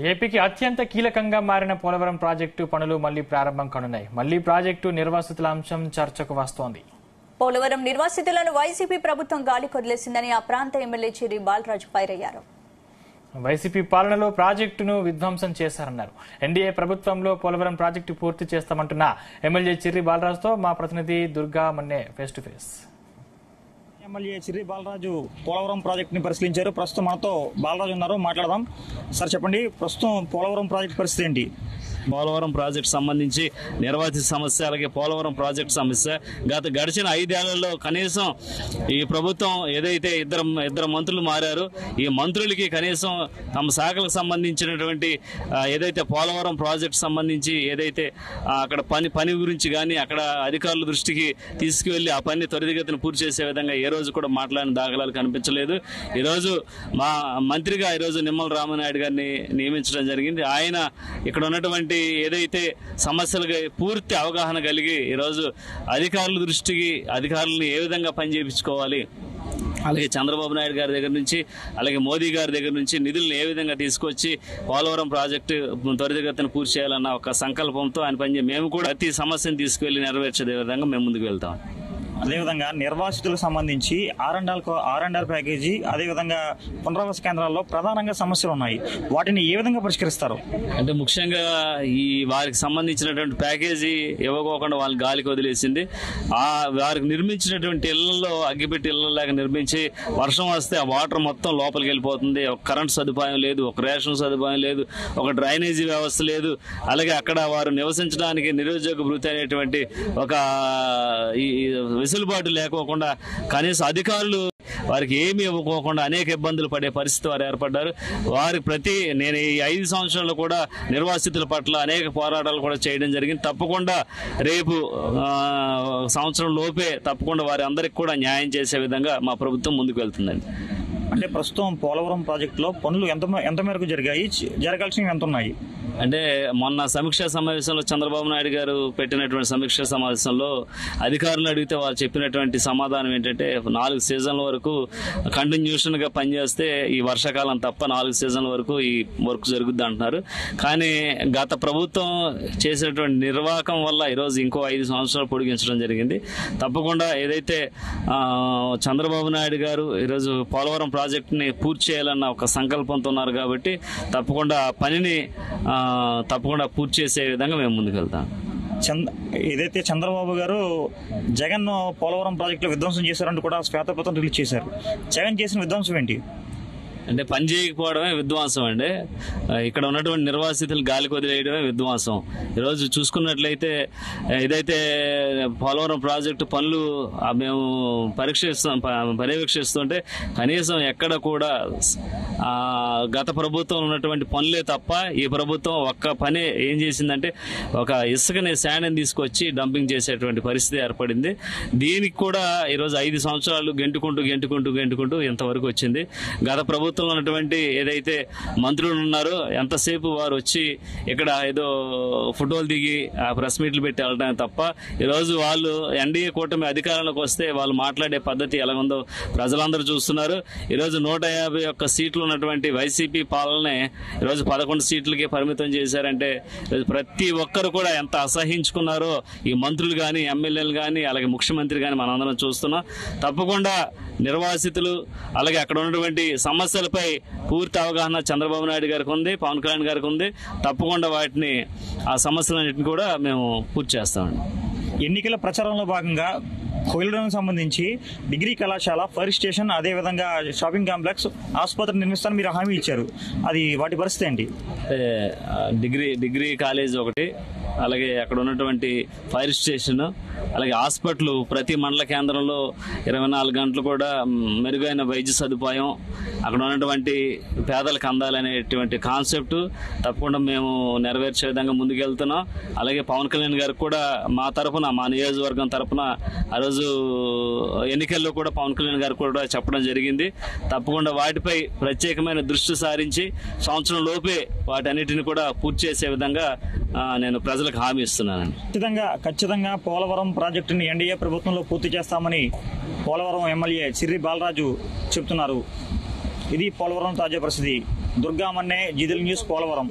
ఏపీకి అత్యంత కీలకంగా మారిన పోలవరం ప్రాజెక్టు పనులు మళ్లీ ప్రారంభం కానున్నాయి. మళ్లీ ప్రాజెక్టు నిర్వాసితుల అంశం చర్చకు వస్తోంది. పోలవరం నిర్వాసితులను వైసీపీ ప్రభుత్వం గాలి కొదిలేసిందని ఆ ప్రాంత ఎమ్మెల్యే చిర్రి బాలరాజు ఫైరయ్యారు. వైసీపీ పాలనలో ప్రాజెక్టును విధ్వంసం చేశారన్నారు. ఎన్డీఏ ప్రభుత్వంలో పోలవరం ప్రాజెక్టు పూర్తి చేస్తామంటున్న ఎమ్మెల్యే చిర్రి బాలరాజుతో మా ప్రతినిధి Durga Manne face to face. MLA Chirri Balaraju Polavaram project ని పరిశీలించారు. ప్రస్తుతం మనతో బాలరాజు ఉన్నారు, మాట్లాడదాం. సార్ చెప్పండి, ప్రస్తుతం పోలవరం ప్రాజెక్ట్ పరిస్థితి ఏంటి? పోలవరం ప్రాజెక్టు సంబంధించి నిర్వాసిత సమస్య, అలాగే పోలవరం ప్రాజెక్టు సమస్య గడిచిన 5 ఏళ్లలో కనీసం ఈ ప్రభుత్వం ఏదైతే ఇద్దరు మంత్రులు మారారు, ఈ మంత్రులకి కనీసం తమ శాఖలకు సంబంధించినటువంటి ఏదైతే పోలవరం ప్రాజెక్టు సంబంధించి ఏదైతే అక్కడ పని గురించి కానీ అక్కడ అధికారుల దృష్టికి తీసుకువెళ్లి ఆ పని త్వరితగతిన పూర్తి చేసే విధంగా ఏ రోజు కూడా మాట్లాడిన దాఖలాలు కనిపించలేదు. ఈరోజు మా మంత్రిగా ఈరోజు నిమ్మల రామనాయుడు గారిని నియమించడం జరిగింది. ఆయన ఇక్కడ ఉన్నటువంటి ఏదైతే సమస్యలకు పూర్తి అవగాహన కలిగి ఈరోజు అధికారుల దృష్టికి అధికారులను ఏ విధంగా పని చేయించుకోవాలి, అలాగే చంద్రబాబు నాయుడు గారి దగ్గర నుంచి అలాగే మోదీ గారి దగ్గర నుంచి నిధులను ఏ విధంగా తీసుకొచ్చి పోలవరం ప్రాజెక్టు త్వరితగతిన పూర్తి చేయాలన్న ఒక సంకల్పంతో ఆయన మేము కూడా ప్రతి సమస్యను తీసుకువెళ్లి నెరవేర్చే విధంగా మేము ముందుకు వెళ్తాం. అదేవిధంగా నిర్వాసితులకు సంబంధించి ఆర్&ఆర్ ప్యాకేజీ, అదేవిధంగా పునరావాస కేంద్రాల్లో ప్రధానంగా సమస్యలు ఉన్నాయి. వాటిని ఏ విధంగా పరిష్కరిస్తారు? అంటే ముఖ్యంగా ఈ వారికి సంబంధించినటువంటి ప్యాకేజీ ఇవ్వకోకుండా వాళ్ళని గాలికి వదిలేసింది. వారికి నిర్మించినటువంటి ఇళ్లలో అగ్గిపెట్టి ఇళ్లలాగా నిర్మించి వర్షం వస్తే ఆ వాటర్ మొత్తం లోపలికి వెళ్ళిపోతుంది. ఒక కరెంట్ సదుపాయం లేదు, ఒక రేషన్ సదుపాయం లేదు, ఒక డ్రైనేజీ వ్యవస్థ లేదు. అలాగే అక్కడ వారు నివసించడానికి నిరుద్యోగ భృతి అనేటువంటి ఒక వెసులుబాటు లేకోకుండా కనీసం అధికారులు వారికి ఏమీ ఇవ్వకోకుండా అనేక ఇబ్బందులు పడే పరిస్థితి వారు ఏర్పడ్డారు. నేను ఈ 5 సంవత్సరాలు కూడా నిర్వాసితుల పట్ల అనేక పోరాటాలు కూడా చేయడం జరిగింది. తప్పకుండా రేపు సంవత్సరం లోపే తప్పకుండా వారి అందరికి కూడా న్యాయం చేసే విధంగా మా ప్రభుత్వం ముందుకు వెళ్తుందండి. అంటే ప్రస్తుతం పోలవరం ప్రాజెక్టులో పనులు ఎంత మేరకు జరిగాయి, జరగాల్సినవి ఎంత ఉన్నాయి? అంటే మొన్న సమీక్షా సమావేశంలో చంద్రబాబు నాయుడు గారు పెట్టినటువంటి సమీక్షా సమావేశంలో అధికారులు అడిగితే వారు చెప్పినటువంటి సమాధానం ఏంటంటే 4 సీజన్ల వరకు కంటిన్యూషన్ గా పనిచేస్తే ఈ వర్షాకాలం తప్ప 4 సీజన్ల వరకు ఈ వర్క్ జరుగుద్ది అంటున్నారు. కానీ గత ప్రభుత్వం చేసినటువంటి నిర్వాహకం వల్ల ఈరోజు ఇంకో 5 సంవత్సరాలు పొడిగించడం జరిగింది. తప్పకుండా ఏదైతే చంద్రబాబు నాయుడు గారు ఈరోజు పోలవరం ప్రాజెక్టుని పూర్తి చేయాలన్న ఒక సంకల్పంతో ఉన్నారు కాబట్టి తప్పకుండా పనిని తప్పకుండా పూర్తి చేసే విధంగా మేము ముందుకు వెళ్తాం. ఏదైతే చంద్రబాబు గారు జగన్ పోలవరం ప్రాజెక్టులో విధ్వంసం చేశారంటూ కూడా శ్వేతపత్రం రిలీజ్ చేశారు. జగన్ చేసిన విధ్వంసం ఏంటి? అంటే పని చేయకపోవడమే విధ్వంసం అండి. ఇక్కడ ఉన్నటువంటి నిర్వాసితులు గాలికి వదిలేయడమే విధ్వంసం. ఈరోజు చూసుకున్నట్లయితే ఏదైతే పోలవరం ప్రాజెక్టు పనులు మేము పర్యవేక్షిస్తుంటే కనీసం ఎక్కడ కూడా గత ప్రభుత్వం ఉన్నటువంటి పనులే తప్ప ఈ ప్రభుత్వం ఒక్క పని ఏం చేసిందంటే ఒక ఇసుకని శాండ్ని తీసుకొచ్చి డంపింగ్ చేసేటువంటి పరిస్థితి ఏర్పడింది. దీనికి కూడా ఈరోజు 5 సంవత్సరాలు గెంటుకుంటూ ఇంతవరకు వచ్చింది. గత ప్రభుత్వం ఉన్నటువంటి ఏదైతే మంత్రులు ఉన్నారో ఎంతసేపు వారు వచ్చి ఇక్కడ ఏదో ఫోటోలు దిగి ఆ ప్రెస్ మీట్లు పెట్టి వెళ్ళడమే తప్ప ఈరోజు వాళ్ళు ఎన్డీఏ కూటమి అధికారంలోకి వస్తే వాళ్ళు మాట్లాడే పద్ధతి ఎలా ఉందో ప్రజలందరూ చూస్తున్నారు. ఈరోజు 151 సీట్లు ఉన్నటువంటి వైసీపీ పాలనే ఈరోజు 11 సీట్లకే పరిమితం చేశారంటే ప్రతి ఒక్కరు కూడా ఎంత అసహించుకున్నారో ఈ మంత్రులు కానీ ఎమ్మెల్యేలు కానీ అలాగే ముఖ్యమంత్రి కానీ మనందరం చూస్తున్నాం. తప్పకుండా నిర్వాసితులు అలాగే అక్కడ ఉన్నటువంటి సమస్యలపై పూర్తి అవగాహన చంద్రబాబు నాయుడు గారికి ఉంది, పవన్ కళ్యాణ్ గారికి ఉంది. తప్పకుండా ఆ సమస్యలన్నింటినీ కూడా మేము పూర్తి చేస్తామండి. ఎన్నికల ప్రచారంలో భాగంగా కోయిలడానికి సంబంధించి డిగ్రీ కళాశాల, ఫైర్ స్టేషన్, అదేవిధంగా షాపింగ్ కాంప్లెక్స్, ఆసుపత్రి నిర్మిస్తానని మీరు హామీ ఇచ్చారు. వాటి పరిస్థితి ఏంటి? డిగ్రీ కాలేజ్ ఒకటి, అలాగే అక్కడ ఉన్నటువంటి ఫైర్ స్టేషన్, అలాగే హాస్పిటల్ ప్రతి మండల కేంద్రంలో 24 గంటలు కూడా మెరుగైన వైద్య సదుపాయం అక్కడ ఉన్నటువంటి పేదలకు అందాలనేటువంటి కాన్సెప్ట్ తప్పకుండా మేము నెరవేర్చే విధంగా ముందుకెళ్తున్నాం. అలాగే పవన్ కళ్యాణ్ గారికి కూడా మా తరఫున, మా నియోజకవర్గం తరఫున ఆ రోజు ఎన్నికల్లో కూడా పవన్ కళ్యాణ్ గారు కూడా చెప్పడం జరిగింది. తప్పకుండా వాటిపై ప్రత్యేకమైన దృష్టి సారించి సంవత్సరం లోపే వాటన్నిటిని కూడా పూర్తి చేసే విధంగా నేను ప్రజలకు హామీ ఇస్తున్నానండి. ఖచ్చితంగా పోలవరం ప్రాజెక్టుని ఎన్డీఏ ప్రభుత్వంలో పూర్తి చేస్తామని పోలవరం ఎమ్మెల్యే చిర్రి బాలరాజు చెబుతున్నారు. ఇది పోలవరం తాజా పరిస్థితి. దుర్గా మన్నే, జీదిల్ న్యూస్, పోలవరం.